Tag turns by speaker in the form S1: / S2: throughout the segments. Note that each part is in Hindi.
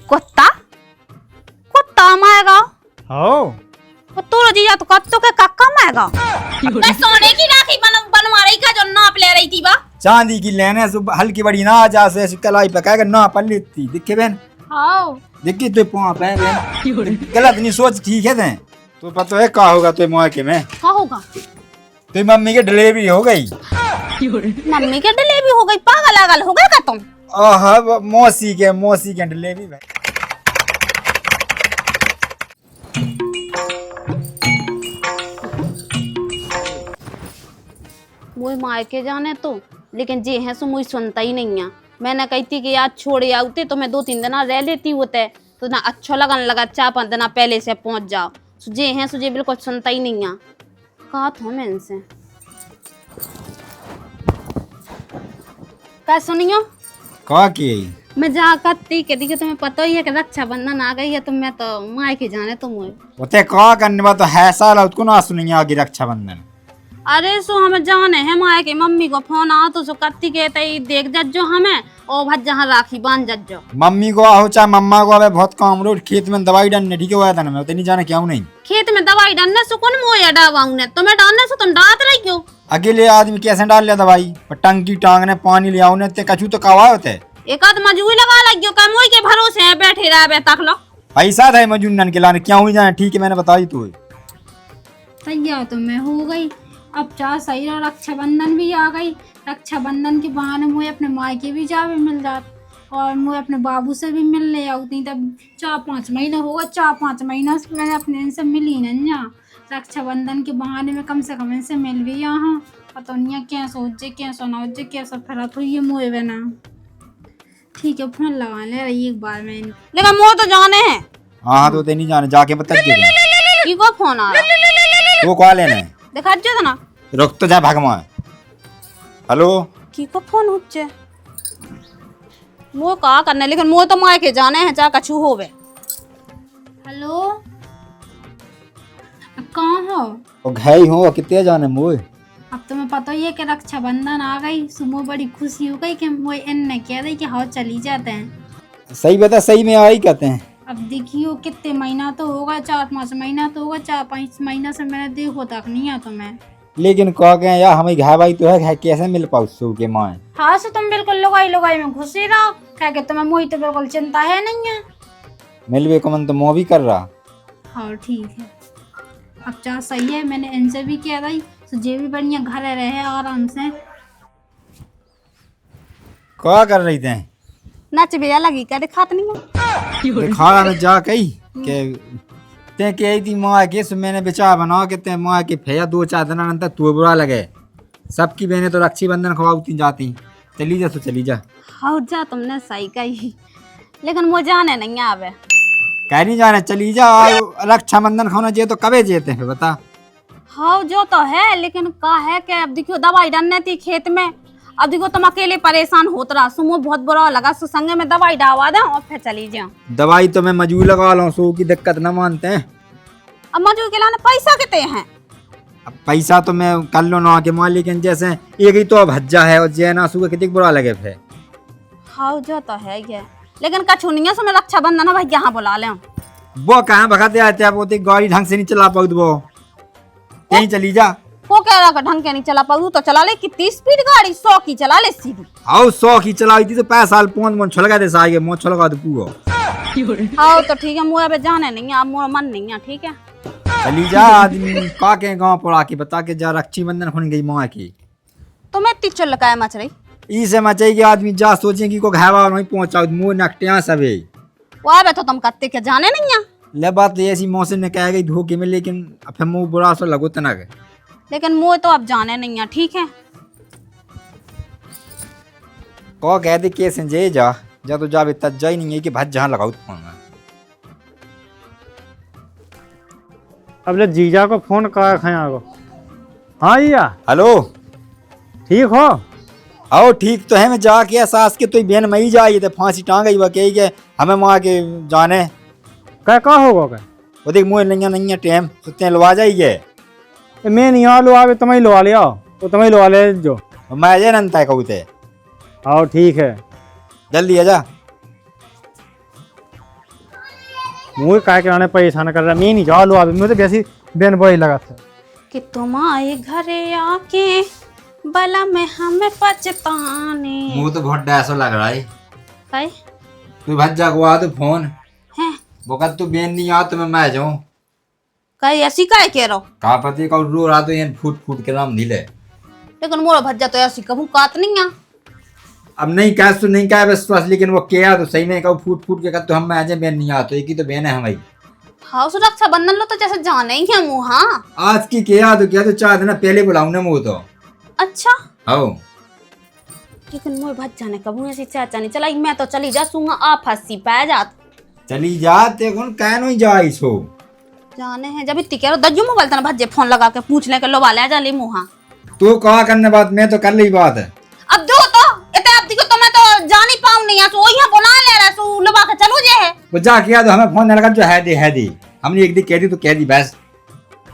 S1: कुत्ता कुत्ता माएगा
S2: हो
S1: तू जीजा तो कत्तो के काका माएगा। मैं सोने की राखी बनवा रही का जो नाप ले रही थी बा
S2: चांदी की लेने से हल्की बड़ी ना जा से कलाई पकाएगा ना पल लेती दिखे बहन।
S1: हाँ
S2: देखी तो पाँव पे बहन गलत नहीं सोच ठीक है ते तो पता है क्या होगा तो मौके में
S1: क्या होगा।
S2: तो मम्मी की डिलीवरी हो गई।
S1: मम्मी के डिलीवरी हो गई पागल आगल हो गए का तुम।
S2: हाँ मौसी के डिलीवरी भाई।
S1: मुझे मायके जाने तो लेकिन जे है सो मुझे सुनता ही नहीं है। मैंने कही थी कि यार छोड़े आते तो मैं 2-3 दिन रह लेती होते तो ना अच्छा लगन लगा 4-5 दिन पहले से पहुंच जाओ। जे है सुझे बिल्कुल सुनता ही नहीं है। कहा था मैं इनसे क्या सुनियो
S2: कहा की
S1: मैं जा करती के दी तुम्हें पता ही है कि रक्षाबंधन आ गई है तो मैं तो मायके जाने तो मुझे
S2: उते कहा करने बा तो है साला उसको ना सुनिए आगे रक्षाबंधन।
S1: अरे सो हमें जाने है माए के मम्मी को फोन आओ तो सो कत्ती कहते ही देख जज्जो हमें और भज जहाँ राखी बांध जज्जो।
S2: मम्मी को आओ चाहे मम्मा को आवे बहुत काम रोड खेत में दवाई डालने ठीक है था ना मैं नहीं जाने क्यों नहीं
S1: खेत में दवाई डालने से कौन मोया डावाऊ ने तुम्हें डालने से तुम डालते रही क्यों।
S2: अकेले आदमी कैसे डाल लिया दवाई टंकी टांगने पानी ले आओ ने ते कछु तो कवा होते
S1: एक आध मजूरी लगा लगियो का मोई के भरोसे है बैठे रहे तक लो
S2: पैसा था मजूनन के लाने क्यों हुई जाए ठीक है मैंने बताई तू
S3: तैयार तो मैं हो गई। अब चाह सही रहा रक्षाबंधन भी आ गई। रक्षाबंधन के बहाने मुझे अपने मायके भी जा भी मिल जात और मुझे अपने बाबू से भी मिल ले आती। तब 4-5 महीना होगा 4-5 महीना से मैंने अपने इनसे मिली नहीं यहाँ। रक्षाबंधन के बहाने में कम से कम इनसे मिल भी यहाँ पता नहीं क्या सोचे क्या सुना क्या सब फरत हुई है मुँह बना। ठीक है फोन लगा ले रही एक बार में
S1: लेकिन मोह तो जाने हैं।
S2: हाँ तो नहीं जाने जाके बता
S1: की को फोन आ रहा
S2: वो कॉल लेने
S1: देखा जो ना
S2: रुक तो जा भगवान। हेलो
S1: की को फोन हुच्चे मोह का करने लेकिन मोह तो माय के जाने हैं चाहे कछु होवे।
S3: हेलो कहाँ हो।
S2: वो घाई हो कितने जाने मुझे
S3: अब तुम्हें पता ही है कि रक्षाबंधन आ गई सुबह बड़ी खुशी हो गई कि वो इन कह रही कि हाँ चली जाते हैं।
S2: सही बता सही में आई कहते हैं।
S3: अब देखियो कितने महीना तो होगा 4-5 महीना तो होगा 4-5 महीना से मैंने देखो तक नहीं है तुम्हें।
S2: लेकिन कह गए यार हमें घाय भाई तो है कैसे मिल पाऊ सू के माँ।
S3: हाँ से तुम बिल्कुल लुगाई में घुसे रहो क्या कि तुम्हें मोही तो बिल्कुल चिंता है नहीं है।
S2: मिलवे को मन तो मोह भी कर रहा।
S3: हाँ ठीक है अब चाह सही है मैंने इनसे भी कह रही तो जे भी बढ़िया घर रहे आराम से।
S2: क्या कर रही थे
S1: नच बेया लगी क्या दिखात नहीं है
S2: दिखा में जा कही के ते कही थी माँ के सो मैंने बेचारा बना के ते माँ के फेया 2-4 दिन अंतर तू बुरा लगे सबकी बहनें तो रक्षाबंधन खवाती जाती चली जा तो चली जा।
S1: हाँ जा तुमने सही कही लेकिन वो जाने नहीं आवे
S2: कह नहीं जाने चली जा रक्षाबंधन खाना चाहिए तो कबे जेते हैं बता।
S1: हाँ जो तो है लेकिन का है कि अब देखियो दवाई डालने थी खेत में अब देखो तुम अकेले परेशान होत रहा सुमो बहुत बुरा लगा सो संगे में दवाई डालवा दे और फिर चली जाओ।
S2: दवाई तो मैं मजूर लगा लो सो की दिक्कत न मानते हैं।
S1: अब मजूर के लाने पैसा कितने हैं।
S2: अब पैसा तो मैं कर लो ना के माँ लेकिन जैसे एक ही तो भज्जा है और जैना सु कितनी बुरा लगे फिर।
S1: हाँ जो तो है ये लेकिन कछु नहीं है सो मैं रक्षाबंधन भाई यहाँ बुला ले
S2: वो कहाँ भगाते आते आप वो गाड़ी ढंग से नहीं चला पाऊ वो कहीं चली जा।
S1: वो कह रहा ढंग के नहीं चला पाऊ तो चला ले कितनी स्पीड गाड़ी 100 की चला ले सीधी।
S2: आओ 100 की चलाई थी तो 5 साल पोन मोन छलगा दे सागे मोन छलगा दे पूरा।
S1: हाँ तो ठीक है मुझे अब जाने नहीं है अब मोरा मन नहीं है ठीक है
S2: चली जा आदमी का के गांव पर आके बता के जा रक्षाबंधन खुन गई माँ की
S1: तुम्हें इतनी चल लगा मच रही
S2: इसे मचाई के आदमी जा सोचे कि को घावा नहीं पहुंचाओ मुंह नकटिया सबे
S1: वो आवे तो तुम कत्ते के जाने नहीं है।
S2: ले बात ऐसी मौसम ने कह गई धोखे में लेकिन फिर मुंह बुरा सा लगो तना के
S1: लेकिन मुझे तो अब जाने नहीं है ठीक है।
S2: को कह दे कैसे जे जा जा तो जा तज जा ही नहीं है कि भज जहाँ लगाओ फोन में।
S4: अब ले जीजा को फोन कर खाया को। हाँ जीजा
S2: हेलो
S4: ठीक हो।
S2: आओ ठीक तो है मैं जा के सास के तो बहन मई जाइए तो फांसी टांग गई वह कही के हमें माँ के जाने
S4: क्या होगा क्या
S2: वो देख मुँह नहीं है टाइम सुते लवा जाइए
S4: मैं नहीं आ लो आवे तुम्हें लवा लिया तो तुम्हें लवा ले जो
S2: मैं अजय नंता कहूँ थे।
S4: आओ ठीक है
S2: जल्दी आ जा
S4: मुझे काय कराने परेशान कर रहा मैं नहीं जा लो अभी मुझे वैसी बेन बड़ी लगा था
S1: कि तुम आए घरे आके भला में हमें पछताने।
S2: मुँह तो बहुत डैसो लग रहा है।
S1: काय
S2: तू भज्जा को आ तू फोन
S1: है
S2: बोका तू बेन नहीं आ तो मैं जाऊँ
S1: काय ऐसी काय कह रहा हो।
S2: का पति का रो रहा तो ये फूट फूट के नाम ढीले।
S1: लेकिन मोरा भज्जा तो ऐसी कबू कात नहीं आ।
S2: अब नहीं कह तू नहीं कह बस बस लेकिन वो क्या तो सही में कहूँ फूट फूट के कह तो हम मैं आज बेन नहीं आ तो एक ही तो बेन है हमारी।
S1: हाँ सुरक्षा बंधन लो तो जैसे जाने ही है मुँह। हाँ
S2: आज की क्या तो क्या तो 4 दिन पहले बुलाऊ ना मुँह तो।
S1: अच्छा
S2: आओ
S1: लेकिन मोर भज्जा ने कबू ऐसी चाचा नहीं चला मैं तो चली जा सूंगा आप हंसी पै जात
S2: चली जाते कौन कह नहीं जाई सो
S1: जाने हैं जब इतनी कह रहा दज्जू मोबाइल तना भज्जे फोन लगा के पूछ ले के लो वाले जा ले मुँह।
S2: तू कहा करने बात मैं तो कर ली बात है।
S1: अब दो तो इतने अब दिखो तो मैं तो जा नहीं पाऊँ नहीं सो यहाँ बुला ले रहा सो लबा के चलो जे है
S2: वो जा किया तो हमें फोन लगा जो है दे हमने एक दिन कह दी तो कह दी बस।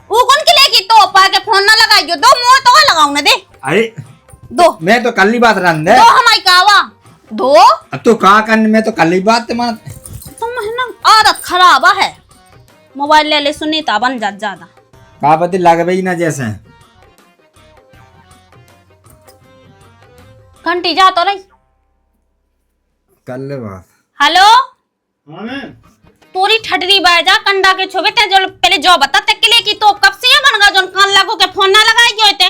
S1: वो कौन के लेगी तो पा के फोन ना लगाइयो दो मुंह तो लगाऊ ना दे
S2: अरे
S1: दो
S2: मैं तो कर ली बात रंद
S1: दो हमारी कावा दो।
S2: अब तो कहा करने मैं तो कर ली बात
S1: तुम है ना आदत खराब है मोबाइल ले ले सुनीता बन जा ज्यादा
S2: कहा पति लग गई ना जैसे
S1: घंटी जा तो रही
S2: कर ले बात।
S1: हेलो
S4: हाँ मैं
S1: तोरी ठटरी बाजा कंडा के छोबे ते जो पहले जो बता ते के लिए की तो कब से बन गा जोन कान लागो के फोन ना लगाई गयो ते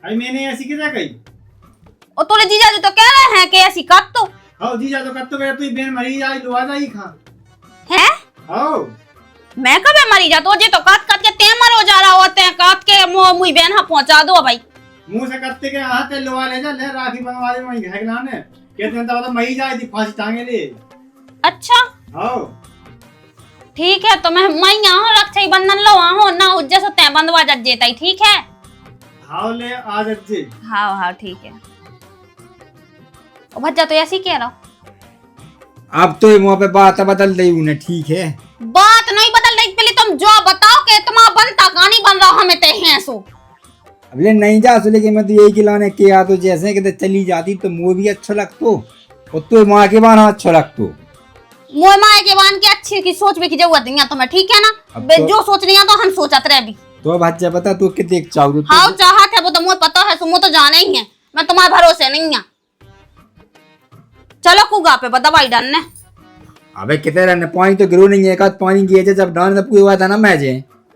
S4: अरे मैंने ऐसी किया कही
S1: और तोरे जीजा जी तो कह रहे हैं कि ऐसी काट तो
S4: हां जी जा तो कब तो गया तू बेन मरी जाई दो आ जाई खा
S1: है
S4: आओ
S1: मैं कबे मरी जा तो जे तो काट काट के ते मरो जा रहा होते हैं काट के मुई बहन हा पहुंचा दो भाई
S4: मुंह से करते के हाथ पे लोआ ले जा ले राखी बनवा दे वही है लाने कहते हैं तो मरी जाई थी फांसी टांगे ले।
S1: अच्छा
S4: आओ
S1: ठीक है तो मैं यहाँ रक्षा बंधन लो हो ना उज्जै से तय बंधवा जग जेता ही ठीक है।
S4: हां ले आदत जी
S1: हाँ हाँ ठीक है ओ भज्जा तो ऐसी कह रहा
S2: अब तो मुँह पे बात बदल दी उन्हें ठीक है
S1: बात नहीं बदल रही पहले तुम जो बताओ कि तुम्हारा बनता कहानी बन रहा हमें ते हैं सो
S2: अब ले नहीं जा सो लेकिन मैं तो यही खिलाने किया तो जैसे कि चली जाती तो मुँह भी अच्छा लगतो और तो माँ के बाना अच्छा लगतो
S1: मोए माए के बान के अच्छी की सोच भी की जरूरत नहीं है तुम्हें ठीक है ना
S2: तो,
S1: जो सोच रही है तो हम सोचत रहे भी
S2: तो बच्चा बता तू कितने चाहो
S1: हाँ चाहत है वो तो मुझे पता है तुम तो जाने ही है मैं तुम्हारे भरोसे नहीं है। चलो कुगा पे दवाई डालने
S2: अबे कितने रहने पानी तो गिरो नहीं है का पानी किए जब डालने तो पूरा हुआ था ना मैं जे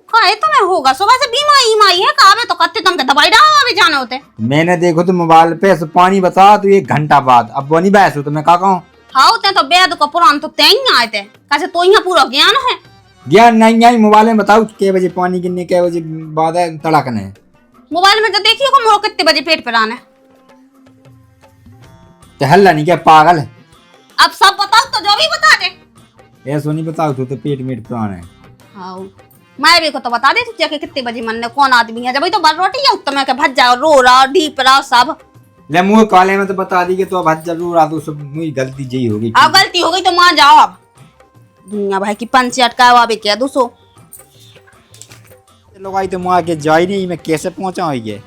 S1: हाँ तो मैं होगा सुबह से बीमारी माई है काबे तो कत्ते तुम के दवाई डालवा भी जाने होते
S2: मैंने देखो तो मोबाइल पे पानी बता तो 1 घंटा बाद अब वो नहीं बहस हो तो मैं क्या कहूँ
S1: हाँ ते तो बेद को पुरान तो ते ही आए थे कैसे तो यहाँ पूरा ज्ञान है
S2: ज्ञान नहीं आई मोबाइल में बताओ के बजे पानी गिरने के बजे बाद है तड़कने
S1: मोबाइल में तो देखियो को मोरो कितने बजे पेट पर आने
S2: तो हल्ला नहीं क्या पागल है
S1: अब सब बताओ तो जो भी बता दे
S2: ऐसा नहीं बताओ तो पेट मेट पुराना है।
S1: हाँ मैं भी को तो बता देती थी कि कितने बजे मन ने कौन आदमी है जब तो बल रोटी है तो मैं के भज जाओ रो रहा ढीप रहा सब
S2: ले मुँह काले में तो बता दी कि तो अब जरूर आ तो सब मुझे गलती यही होगी
S1: अब गलती हो गई तो मान जाओ अब दुनिया भाई की पंच अटकावा भी क्या दूसो
S2: लोग आई तो वहाँ के जा ही नहीं मैं कैसे पहुँचा हुई है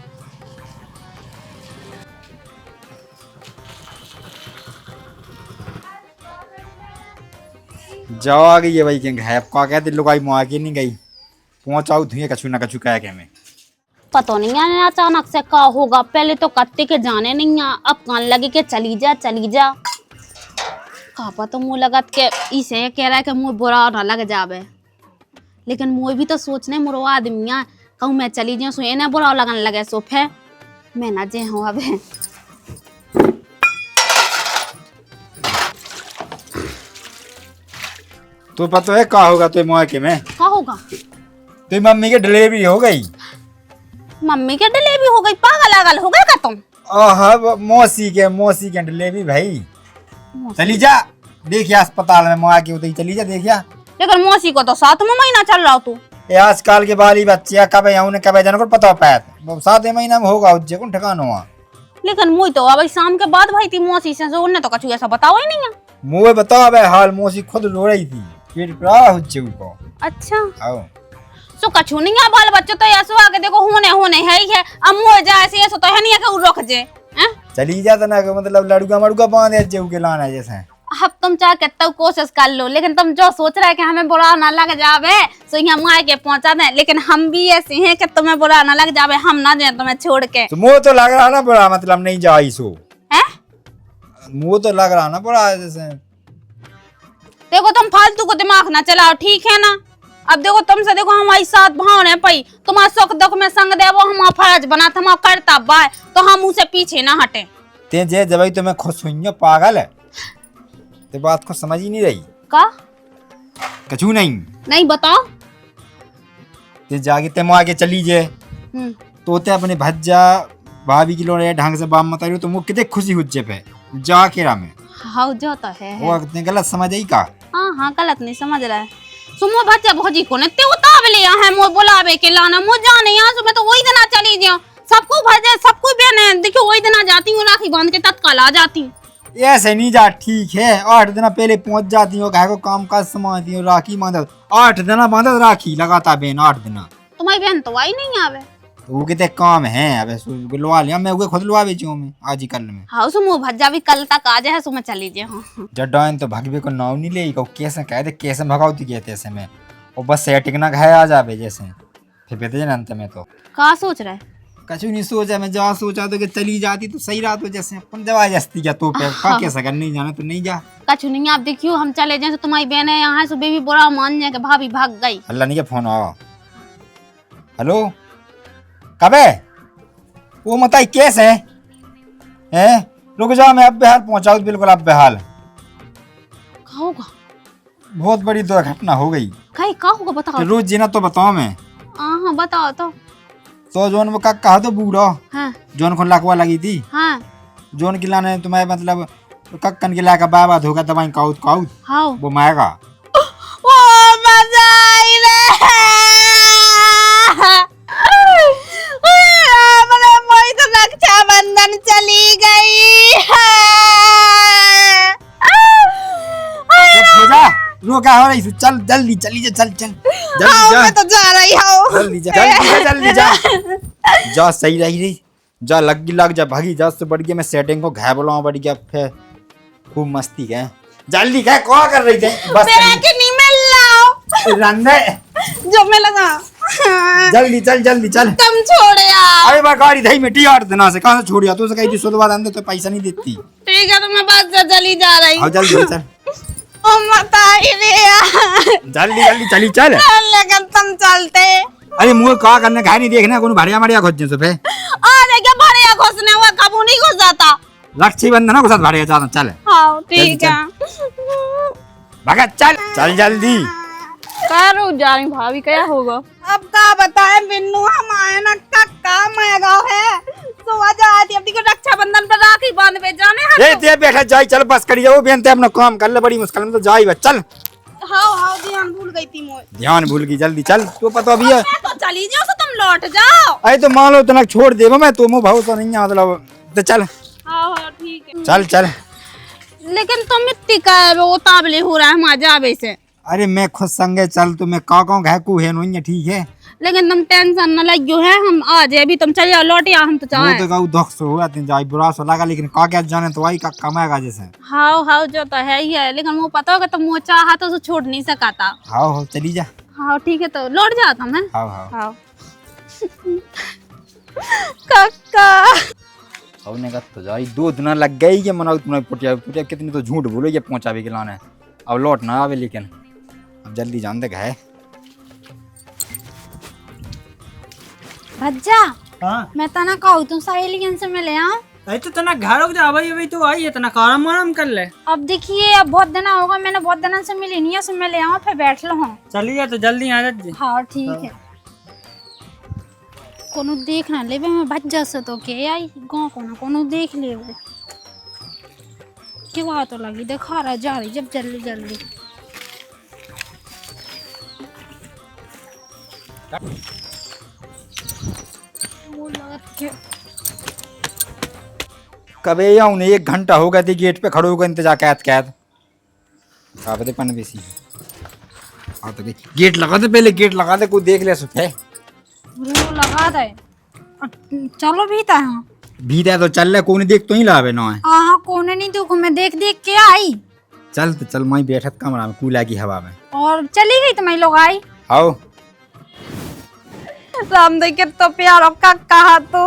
S2: जाओ आ गई है भाई क्या है का कहते लोग आई वहाँ की नहीं गई पहुँचाऊ धुएं कछु ना कछु कह के मैं
S1: पता नहीं है अचानक से क्या होगा पहले तो कत्ते के जाने नहीं आ अब कान लगे के चली जा कापा तो मुँह लगत के इसे कह रहा है कि मुँह बुरा ना लग जावे लेकिन मुँह भी तो सोचने मुरो आदमी कहूँ मैं चली जाऊँ सो ना बुरा लगन लगे सो फिर मैं ना जे हूँ अबे
S2: तो पता है क्या होगा तो मौके में
S1: क्या होगा
S2: तो मम्मी की डिलीवरी हो गई
S1: मम्मी के डिलीवरी हो गई पागल हो गए का तुम
S2: ओह मौसी के डिलीवरी भाई चली जा देखिए अस्पताल में माँ की उतरी चली जा देखिया
S1: लेकिन मौसी को तो 7वां महीना चल रहा तू
S2: ये आजकल के बाली बच्चे कब उन्हें कब जाने को पता पैत 7 महीना में होगा उज्जे कौन ठिकाना हुआ
S1: लेकिन मुझे तो अब शाम के बाद भाई थी मौसी से उन्हें तो कुछ ऐसा बताओ ही नहीं है
S2: मुझे बता बे हाल मौसी खुद रो रही थी पेट पर उज्जे को
S1: अच्छा
S2: आओ
S1: सो कछु नहीं है बाल बच्चों तो ऐसो आके देखो होने है ही है अब मुझे जा ऐसे ऐसो तो है नहीं है कि रुक जे
S2: चली जाता ना मतलब लड़ुआ मड़ुआ बांधे जेऊ के लाना जैसे
S1: अब तुम चाहे कितना कोशिश कर लो, लेकिन तुम जो सोच रहे कि हमें बुरा ना लग जावे सो यहाँ माँ के पहुंचा दे, लेकिन हम भी ऐसे हैं कि तुम्हें बुरा ना लग जावे, हम ना जाए तुम्हें छोड़ के।
S2: तो मुँह तो लग रहा ना बुरा, मतलब नहीं जाई सो
S1: हैं?
S2: मुँह तो लग रहा ना बुरा जैसे।
S1: देखो तुम फालतू को दिमाग ना चलाओ, ठीक है ना। अब देखो तुमसे देखो हमारी साथ भाव है पई, तुम्हारा सुख दुख में संग दे वो हमारा फर्ज बना था, हमारा कर्तव्य है, तो हम उसे पीछे ना हटे।
S2: ते जे जब तो मैं खुश हुई हूँ, पागल है ते बात को समझ ही नहीं रही
S1: का
S2: कछु नहीं।
S1: नहीं बताओ।
S2: ते जाके ते मुँह आगे चली जे तो ते अपने भज्जा भाभी की लोड़े ढंग से बात मत तो मुँह कितने खुशी हो जे पे जाके रा में
S1: हाँ जो तो है।
S2: वो कितने गलत समझ आई का।
S1: हाँ गलत नहीं समझ रहा है। सुमो बच्चा भौजी को ने ते उताव लिया है, मो बुलावे के लाना मो जाने यहाँ से मैं तो वही दिन चली जाऊं, सबको भजे सबको बहने देखो वही दिन जाती हूँ, राखी बांध के तत्काल आ जाती हूँ।
S2: ऐसे नहीं जा, ठीक है 8 दिन पहले पहुंच जाती हो, घर को काम काज संभालती हो, राखी बांधत 8 दिन बांधत राखी लगाता बहन 8 दिन।
S1: तुम्हारी बहन तो आई नहीं आवे।
S2: तो वो कितने काम है, अब लुआ लिया मैं, वो खुद लुआ बेचूं मैं आज ही कल में।
S1: हाँ सुमो भज्जा भी कल तक आ जाए, सुमो चली जाए। हाँ
S2: जड्डाइन तो भगवे को नाव नहीं ले को कैसे कह दे कैसे भगावती कहते ऐसे में, और बस सेटिंग ना घाय आ जावे जैसे फिर बेते ना अंत में तो
S1: कहा सोच रहा है।
S2: कछु नहीं सोचा, मैं जहाँ सोचा तो कि चली जाती तो सही रात हो, जैसे अपन जबरदस्ती क्या तो का कैसा कर नहीं जाना तो नहीं जा।
S1: कछु नहीं, आप देखियो हम चले जाए तो तुम्हारी बहन है यहाँ, सुबह भी बुरा मान जाए कि भाभी भाग गई।
S2: अल्लाह नहीं के फोन आओ। हेलो कब है वो मताई केस है रुक जाओ मैं अब बेहाल पहुंचाऊ, बिल्कुल अब बेहाल।
S1: का होगा?
S2: बहुत बड़ी दुर्घटना हो गई।
S1: का होगा बताओ।
S2: रोज जीना तो बताओ मैं।
S1: हाँ बताओ
S2: तो जोन वो का कहा तो बूढ़ा
S1: हाँ
S2: जोन को लकवा लगी थी
S1: हाँ
S2: जोन की लाने तुम्हें मतलब कक्कन के लाका बाबा धोखा दवाई काउत काउत
S1: हाँ
S2: वो माएगा।
S1: ओ मजा आई रे मेरे मोई तो रक्षाबंधन चली गई।
S2: हो जा रोका हो रही, चल जल्दी चली जा, चल चल जल्दी जा।
S1: मैं तो जा रही हूँ।
S2: जल्दी जा जल्दी जा जा सही रही जा, लग जा भागी जा, उससे बढ़ गया मैं सेटिंग को घाय बोला बढ़ गया फिर खूब मस्ती है। जल्दी क्या कौन कर रही थी बस
S1: मेरा के नहीं मिल रहा
S2: रंदे
S1: जो मैं लगा।
S2: जल्दी चल
S1: तुम छोड़े यार।
S2: अरे बा गाड़ी धई मिट्टी 8 दिन से कहां से छोड़िया तू से कही थी सुधवा अंदर तो पैसा नहीं देती।
S1: ठीक है तो मैं बस से चली जा रही
S2: आओ जल्दी चल
S1: ओ मत आई रे यार।
S2: जल्दी चली चल।
S1: लेकिन तुम चलते।
S2: अरे मुंह का करने घाय नहीं देखना कौन भरिया मरिया खोजने से पे
S1: अरे क्या भरिया घुसने हुआ कबू नहीं घुस जाता।
S2: रक्षाबंधन को साथ भरिया जाना चल।
S1: हाँ ठीक है
S2: भगत चल जल्दी।
S1: रुक जा रही भाभी क्या होगा अब का बताए बिन्नू हम आए ना कक्का मैं गाँव है तो वजह आती अपनी को रक्षाबंधन पर राखी बांध पे जाने
S2: ए ते बैठा जाई चल बस करी जाओ बेनते अपना काम कर ले, बड़ी मुश्किल में तो जाई बस चल।
S1: हाँ ध्यान भूल गई थी मोर।
S2: ध्यान भूल गई जल्दी चल तू पता भी है
S1: तो चली जाओ तो तुम लौट जाओ।
S2: अरे तो मान लो तना छोड़ दे मैं तो मुंह भाव तो नहीं है मतलब तो चल
S1: हाँ ठीक है
S2: चल।
S1: लेकिन तुम इतनी का उतावले हो रहा है हमारे जावे से।
S2: अरे मैं खुद संगे चल तो मैं का घाकू है नहीं ठीक है,
S1: लेकिन तुम टेंशन न लगियो है हम आ जाए अभी तुम चले जाओ लौट या हम तो
S2: वो
S1: चाहे
S2: तो कहू दुख से हुआ तीन जाई बुरा सो लगा, लेकिन का क्या जाने तो आई का कमाएगा जैसे।
S1: हाँ जो तो है ही है, लेकिन वो पता होगा तुम वो चाहा तो छोड़ नहीं सकाता।
S2: हाँ चली जा।
S1: हाँ ठीक है तो लौट जाता मैं।
S2: हाँ
S1: कक्का
S2: हमने कहा तो जाई 2 दिन लग गई ये मनाओ तुम्हारी पुटिया कितनी तो झूठ बोलो ये पहुंचावे के लाने अब लौट ना आवे, लेकिन अब जल्दी जान दे गए।
S1: भज्जा
S5: हाँ
S1: मैं तना कहूँ तुम सहेलियन से मिले हाँ।
S5: अरे तो तना घर हो जा भाई, अभी तो आई है तना काम आराम कर ले।
S1: अब देखिए अब बहुत दिन होगा मैंने बहुत दिन से मिली नहीं है, से मिले आओ फिर बैठ लो। हाँ
S5: चली जा तो जल्दी आ जा।
S1: हाँ ठीक है। कोनो देख ना लेबे मैं भज्जा से तो के आई गाँव कोनो देख लेबे के वहाँ तो लगी देखा रहा जा रही जब जल्दी वो लगत के
S2: कबे या उन्हें 1 घंटा हो गया थी गेट पे खड़े होकर इंतजार कैद का बते पन बेसी हाँ तो गेट लगा दे पहले गेट लगा दे कोई देख ले सुखे
S1: वो लगा दे चलो भी था। हाँ
S2: भीतर तो चल रहा कोई देख तो ही लावे ना है।
S1: हाँ कोने नहीं देखो मैं देख के आई
S2: चल तो चल, मैं बैठत कमरा में कूला की हवा में।
S3: और चली गई तुम्हारी लोग आई।
S2: आओ
S1: राम दे के तो प्यार का कहा तो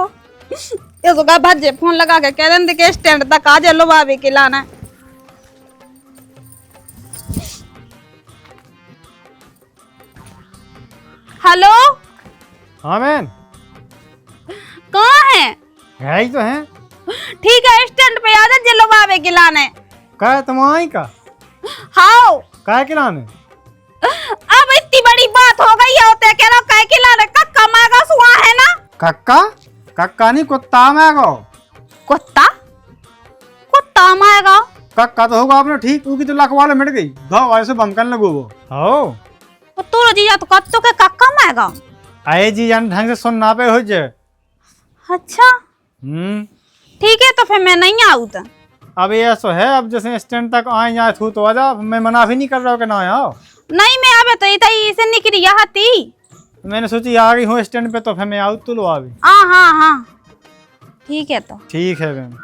S1: ये तो का भजे फोन लगा के कह रहे के स्टैंड तक आ जा लो भाभी के लाना है। हेलो
S4: हाँ बहन,
S1: कहाँ है?
S4: है ही तो है।
S1: ठीक है स्टैंड पे आ जा जेलो बाबे के लाने।
S4: का तुम आई का?
S1: हाँ
S4: का खिलाने?
S1: अब इतनी बड़ी बात हो गई है होते कह रहा काय के लाने कक्का मागा सुआ है ना।
S4: कक्का? कक्का नहीं, कुत्ता मैगो।
S1: कुत्ता? कुत्ता माएगा?
S4: कक्का तो होगा आपने ठीक, तू की तो लखवाले मिट गई घाव वाले से बमकन लगो वो। हो
S1: तू जीजा तो कत्तो के कक्का माएगा।
S4: आए जी जान ढंग से सुनना पे हो जाए।
S1: अच्छा ठीक है तो फिर मैं नहीं आऊँ तो।
S4: अब ये ऐसा है, अब जैसे स्टैंड तक आए जाए थू तो आ जा, मैं मना भी नहीं कर रहा हूँ कि ना आओ।
S1: नहीं मैं अबे तो इधर से निकली यहाँ थी।
S4: मैंने सोची आ गई हूँ स्टैंड पे तो फिर मैं आऊँ तो लो अभी।
S1: हाँ हाँ हाँ ठीक है तो।
S4: ठीक है बहन।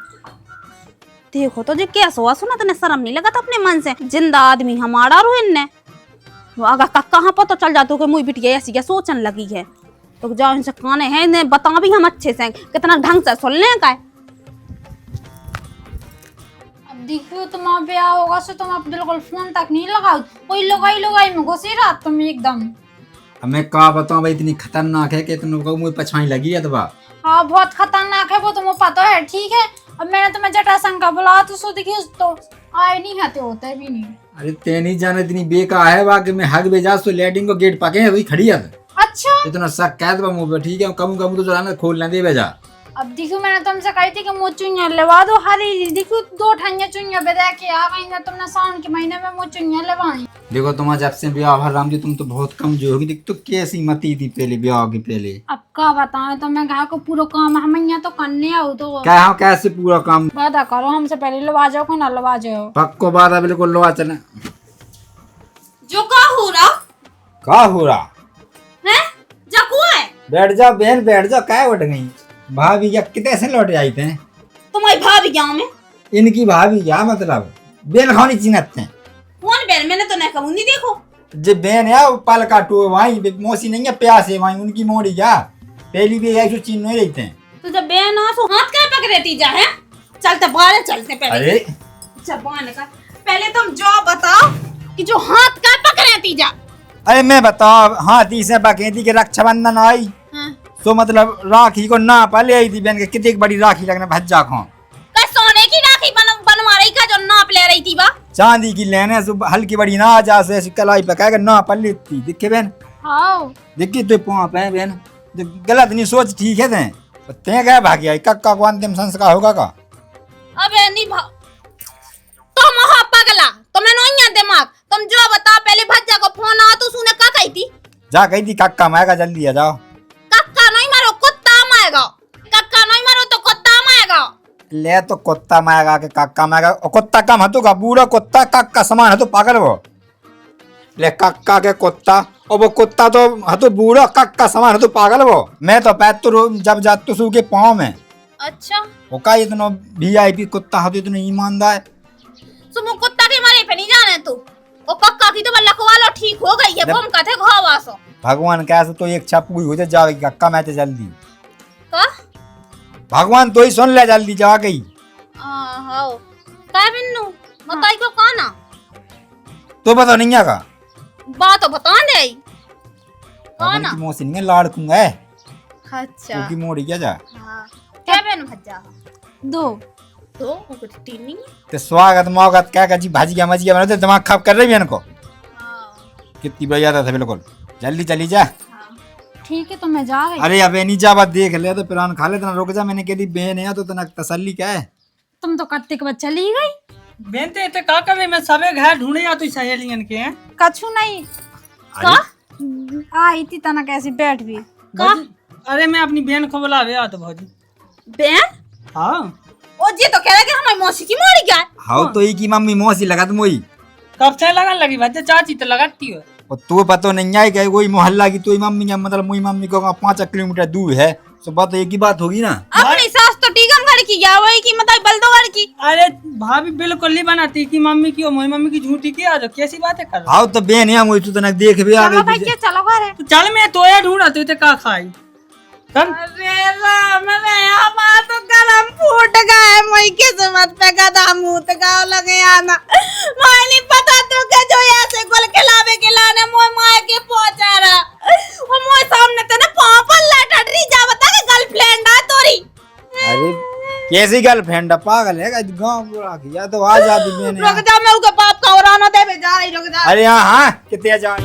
S1: देखो तो जी कैसा हुआ, सुना तने शर्म नहीं लगा था अपने मन से? जिंदा आदमी हमारा रोहिन ने वो अगर कहाँ पता चल जाता कि मुझे बिटिया ऐसी क्या सोचने लगी है तो जाओ इनसे काने हैं इन्हें बता भी हम अच्छे से कितना ढंग से सुन लें का।
S3: अब देखो तुम्हारा ब्याह होगा सो तुम अब बिल्कुल फोन तक नहीं लगाओ, कोई लुगाई में घुसी रात तुम एकदम।
S2: अब मैं का बताऊं भाई, इतनी खतरनाक है कि तुम को मुझे पछाई लगी है। तो
S3: हाँ बहुत खतरनाक है वो, तुम्हें पता है। ठीक है अब मैंने तुम्हें जटाशंकर का बुलाया तो सो देखिए तो आए नहीं आते होते भी नहीं।
S2: अरे ते नहीं जाने इतनी बेका है बा कि मैं हग बेजा तो लैटिंग को गेट पके है, वही खड़ी है।
S3: अच्छा
S2: इतना शक कैद बा मुंह पे। ठीक है कम कम तो चलाना खोल ना दे बेजा।
S3: अब देखो मैंने तुमसे कही थी कि मुँह चुनिया लगा दो हरी, देखो 2 ठंगे चुनिया बजा के आ गई ना तुमने सावन के महीने में मुँह चुनिया लगाई।
S2: देखो तुम्हारा जब से ब्याह हुआ राम जी, तुम तो बहुत कमजोर होगी। देख तो कैसी मती थी पहले ब्याह के पहले।
S3: अब क्या बताएं तो मैं घर को पूरा काम हम तो करने आओ तो
S2: क्या हम कैसे पूरा काम
S3: वादा करो हमसे पहले लवा जाओ को ना लवा जाओ।
S2: पक्को बात है बिल्कुल लो चले।
S1: जो का हो रहा
S2: का हो रहा
S1: है जकुआ है।
S2: बैठ जाओ बहन बैठ जाओ। क्या उठ गई भाभी? क्या कितने से लौट आई थे?
S1: तुम्हारी भाभी गाँव में
S2: इनकी भाभी क्या मतलब? बेल खानी चिन्हत थे।
S1: कौन बहन? मैंने तो नहीं कहूँ नहीं देखो
S2: जे बहन है वो पल काटो वहीं मौसी नहीं है प्यास है वहीं उनकी मोड़ी क्या पहली भी ऐसे चिन्ह नहीं रहते हैं।
S1: तो जब बहन आ तो हाथ क्या पकड़ती जा है? चलते बाहर चलते पहले।
S2: अरे
S1: जबान का पहले तुम जो बताओ कि जो हाथ क्या पकड़ती जा।
S2: अरे मैं बताओ हाथी से बकेती के रक्षाबंधन आई
S1: हाँ।
S2: तो मतलब राखी को ना पले आई थी बहन के कितनी बड़ी राखी लगना भज्जा खो
S1: का सोने की राखी बनवा रही का जो नाप ले रही थी बा
S2: चांदी की लेने से हल्की बड़ी ना आ जा से कलाई पकाएगा ना पल लेती दिखे बहन।
S3: हाँ
S2: देखिए तो पाँप है बहन गलत नहीं सोच ठीक है ते गए भागी आई कक्का को अंतिम संस्कार होगा का?
S1: अबे नहीं तुम हो पगला तुम्हें नहीं है दिमाग। तुम जो बता पहले भज्जा को फोन आ तो सुने का कही थी?
S2: जा कही थी कक्का माएगा जल्दी आ जाओ।
S1: कक्का नहीं मारो कुत्ता मारेगा। कक्का नहीं मारो तो कुत्ता मारेगा।
S2: ले तो कुत्ता माएगा के कक्का माएगा कुत्ता कम हतु का बूढ़ा कुत्ता कक्का समान हतु पागल वो ले कक्का के कुत्ता और वो कुत्ता तो हतु बूढ़ा कक्का समान हतु पागल वो। मैं तो पैर तो जब जात तो सू के पाँव में।
S1: अच्छा
S2: वो का इतना VIP कुत्ता हतु इतना ईमानदार
S1: सुमो कुत्ता के मारे पे नहीं जाने तू। ओ कक्का की तो लखवा लो ठीक हो गई है बम कथे घावासो।
S2: भगवान कैसे तो एक छपूई हो जाए कक्का मैं तो जल्दी
S1: का
S2: भगवान तो ही सुन ले जल्दी जा गई।
S1: हां का बिन्नू बताई को काना
S2: तो बता नहीं आगा
S1: बात तो बता दे काना
S2: मौसी नहीं लाड़कूंगा है
S1: अच्छा
S2: क्योंकि मोड़ी क्या जा
S1: हां क्या बहन भज्जा
S3: 2
S1: तो कुछ तीन नहीं
S2: ते स्वागत मौगत क्या जी भाजिया मजिया बनाते दिमाग खराब कर रही है इनको।
S1: हां
S2: कितनी बढ़िया था बिल्कुल जल्दी चली जा।
S3: ठीक है तो मैं जा रही।
S2: अरे अब नहीं जा बात देख ले तो पिरान खा ले तना रुक जा मैंने कह दी बहन है तो तना तसल्ली क्या है।
S3: तुम तो कत्ते के बाद चली गई।
S5: बेनते ते का करे मैं सबे घर ढूंढे या तो सहेलियन के हैं
S3: कछु नहीं
S1: का
S3: आई थी तना कैसी बैठ भी
S1: का
S5: अरे मैं अपनी बहन को बुलावे आ तो भौजी।
S1: बहन
S5: हाँ
S1: ओ जी तो कह रहा कि हमारी मौसी की मोड़ी क्या
S2: हाँ तो ही की मम्मी मौसी लगा तुम वही
S5: कब से लगन लगी भज्जा चाची तो लगाती हो।
S2: और तू पता नहीं आई गई वही मोहल्ला की तो मम्मी मतलब मुई मम्मी को 5 किलोमीटर दूर है तो बात एक ही बात होगी ना।
S1: अपनी सास तो टीकम घर की या वही की मतलब बल्दो घर की।
S5: अरे भाभी बिल्कुल नहीं बनाती कि मम्मी की और मोई मम्मी की झूठी की आज कैसी बातें कर रहा
S2: आओ तो बेन है मुझे तो देख भी आ
S1: चलो
S2: गई
S1: भैया चलो घर है।
S5: तो चल मैं तो यार ढूंढा तू का खाई चल।
S1: अरे राम रे हमारा तो कलम फूट गए मोई किस्मत पे गदा मुंह गाँव लगे आना। मैं नहीं पता तो के जो ऐसे गोल खिलावे खिलाने मोई माए के पहुंचा रहा और मोई सामने तो ना पापा लटट रही जा बता के गर्लफ्रेंड है तोरी।
S2: अरे कैसी गर्लफ्रेंड पागल है गाँव बुरा किया तो आ जा भी मैंने
S1: रुक जा मैं उनके बाप का औराना दे जा रही रुक जा।
S2: अरे हाँ हाँ कितने जा